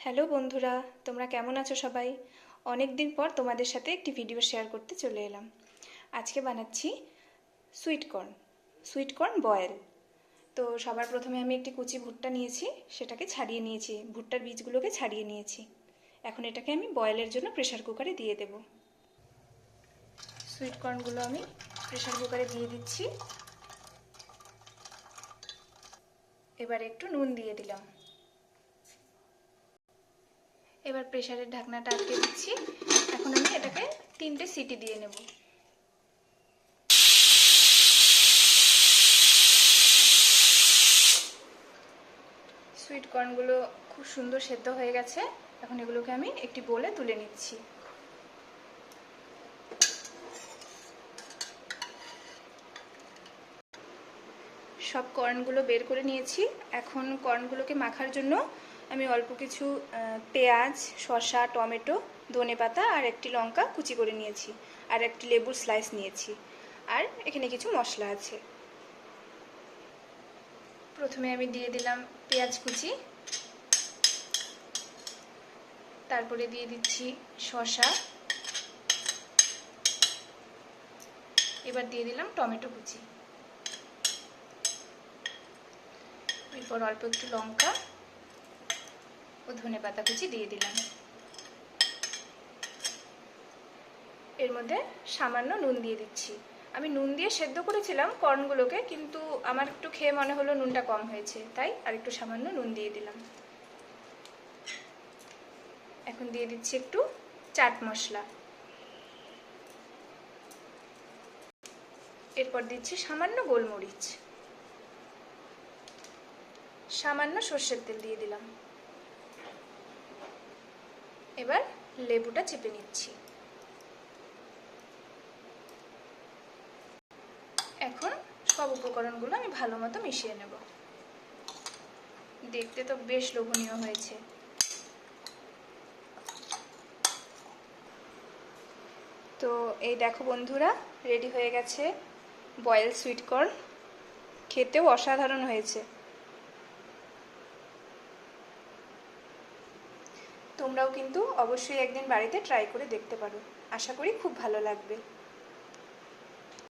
Hello বন্ধুরা, তোমরা কেমন আছো সবাই? অনেক দিন পর তোমাদের সাথে একটি ভিডিও শেয়ার করতে চলে এলাম। আজকে বানাচ্ছি সুইট কর্ন বয়েল। তো সবার প্রথমে আমি একটি কুচি ভুট্টা নিয়েছি, সেটাকে ছাড়িয়ে নিয়েছি, ভুট্টার বীজগুলোকে ছাড়িয়ে নিয়েছি। এখন এটাকে আমি বয়েলের জন্য প্রেসার কুকারে দিয়ে দেব। সুইট কর্নগুলো আমি প্রেসার কুকারে দিয়ে দিচ্ছি। এবার একটু নুন দিয়ে দিলাম। এবার প্রেসারের ঢাকনাটা আটকে দিচ্ছি। এখন আমি এটাকে 3টে সিটি দিয়ে নেব। সুইট কর্নগুলো খুব সুন্দর সেদ্ধ হয়ে গেছে। এখন এগুলোকে আমি একটি বোলে তুলে নিচ্ছি। সব কর্নগুলো বের করে নিয়েছি। এখন কর্নগুলোকে মাখার জন্য আমি অল্প কিছু পেঁয়াজ, শসা, টমেটো, ধনেপাতা আর একটি লঙ্কা কুচি করে নিয়েছি, আর একটি লেবুর স্লাইস নিয়েছি, আর এখানে কিছু মশলা আছে। প্রথমে আমি দিয়ে দিলাম পেঁয়াজ কুচি, তারপরে দিয়ে দিচ্ছি শসা, এবার দিয়ে দিলাম টমেটো কুচি, এরপর অল্প একটু লঙ্কা ও ধনেপাতা কুচি দিয়ে দিলাম। এর মধ্যে সামান্য নুন দিয়ে দিচ্ছি। আমি নুন দিয়ে সেদ্ধ করেছিলাম কর্নগুলোকে, কিন্তু আমার একটু খেয়ে মনে হলো নুনটা কম হয়েছে, তাই আর একটু সামান্য নুন দিয়ে দিলাম। এখন দিয়ে দিচ্ছি একটু চাট মশলা, এরপর দিচ্ছি সামান্য গোলমরিচ, সামান্য সর্ষের তেল দিয়ে দিলাম। এবার লেবুটা চেপে নিচ্ছি। এখন সব উপকরণগুলো আমি ভালো মতো মিশিয়ে নেব। দেখতে তো বেশ লোভনীয় হয়েছে। তো এই দেখো বন্ধুরা, রেডি হয়ে গেছে বয়েল সুইট কর্ন। খেতেও অসাধারণ হয়েছে। তোমরাও কিন্তু অবশ্যই একদিন বাড়িতে ট্রাই করে দেখতে পারো। আশা করি খুব ভালো লাগবে।